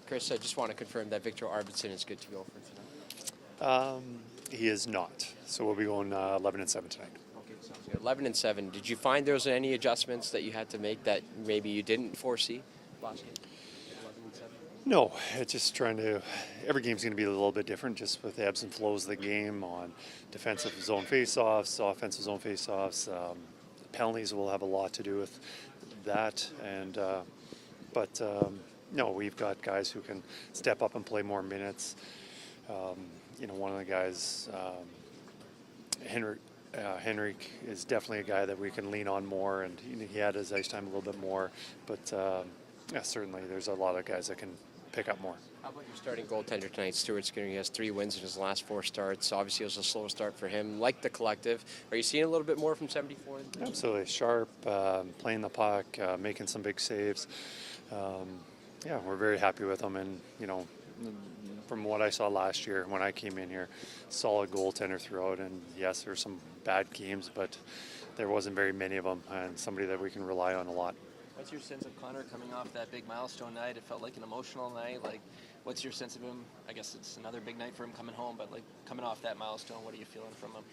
Kris, I just want to confirm that Victor Arvidsson is good to go for tonight. He is not. So we'll be going 11-7 tonight. Okay, sounds good. 11-7. Did you find there was any adjustments that you had to make that maybe you didn't foresee last game? 11-7. No, it's just trying to. Every game's going to be a little bit different, just with the ebbs and flows of the game on defensive zone faceoffs, offensive zone faceoffs. Penalties will have a lot to do with that, and but no, we've got guys who can step up and play more minutes. One of the guys, Henrik, is definitely a guy that we can lean on more, and he had his ice time a little bit more. But certainly there's a lot of guys that can pick up more. How about your starting goaltender tonight, Stuart Skinner? He has 3 wins in his last 4 starts. Obviously, it was a slow start for him. Like the collective, are you seeing a little bit more from 74? Absolutely. Sharp, playing the puck, making some big saves. We're very happy with him. And, from what I saw last year when I came in here, solid goaltender throughout. And, yes, there were some bad games, but there wasn't very many of them, and somebody that we can rely on a lot. What's your sense of Connor coming off that big milestone night? It felt like an emotional night. What's your sense of him? I guess it's another big night for him coming home, but coming off that milestone, what are you feeling from him?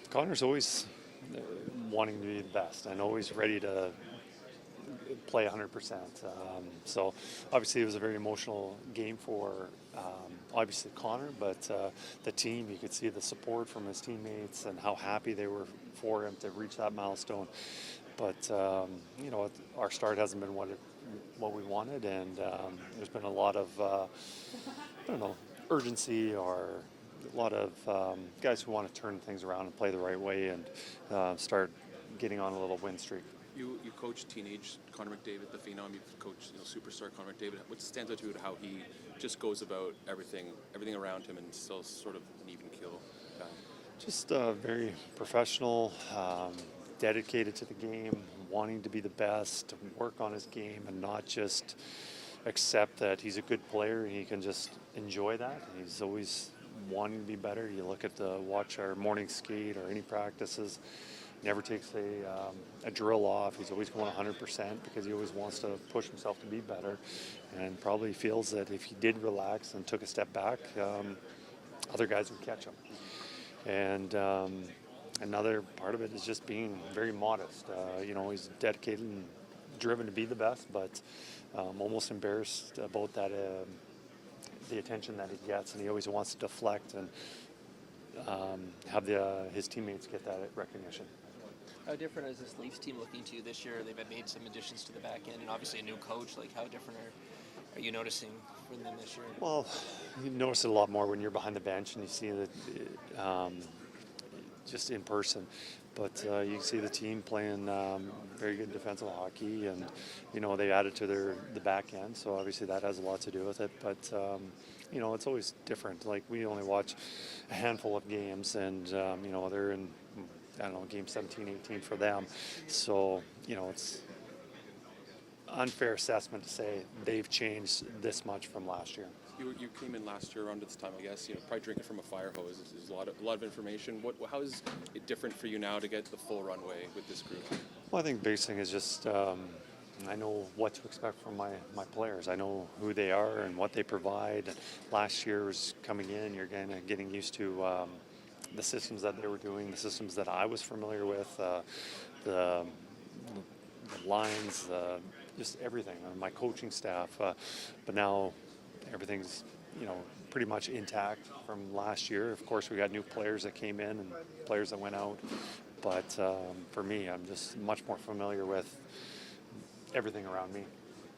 Connor's always wanting to be the best and always ready to play 100%. So obviously it was a very emotional game for obviously Connor, but the team, you could see the support from his teammates and how happy they were for him to reach that milestone. But our start hasn't been what we wanted, and there's been a lot of urgency, or a lot of guys who want to turn things around and play the right way and start getting on a little win streak. You coach teenage Connor McDavid, the phenom. You've coached superstar Connor McDavid. What stands out to you how he just goes about everything around him and still sort of an even kill? Just very professional. Dedicated to the game, wanting to be the best, to work on his game, and not just accept that he's a good player and he can just enjoy that. He's always wanting to be better. You look at watch our morning skate or any practices, never takes a drill off. He's always going 100% because he always wants to push himself to be better, and probably feels that if he did relax and took a step back, other guys would catch him. And another part of it is just being very modest. He's dedicated and driven to be the best, but almost embarrassed about that, the attention that he gets, and he always wants to deflect and have his teammates get that recognition. How different is this Leafs team looking to you this year? They've made some additions to the back end, and obviously a new coach. How different are you noticing from them this year? Well, you notice it a lot more when you're behind the bench and you see that just in person. But you can see the team playing very good defensive hockey, and they added to the back end, so obviously that has a lot to do with it. But it's always different. We only watch a handful of games, and they're in game 17, 18 for them. So it's unfair assessment to say they've changed this much from last year. You came in last year around this time, I guess. Probably drinking from a fire hose is a lot of information. How is it different for you now to get the full runway with this group? Well, I think the biggest thing is just I know what to expect from my players. I know who they are and what they provide. Last year was coming in, you're getting used to the systems that they were doing, the systems that I was familiar with, the lines, just everything, my coaching staff. But now everything's pretty much intact from last year. Of course, we got new players that came in and players that went out. But for me, I'm just much more familiar with everything around me.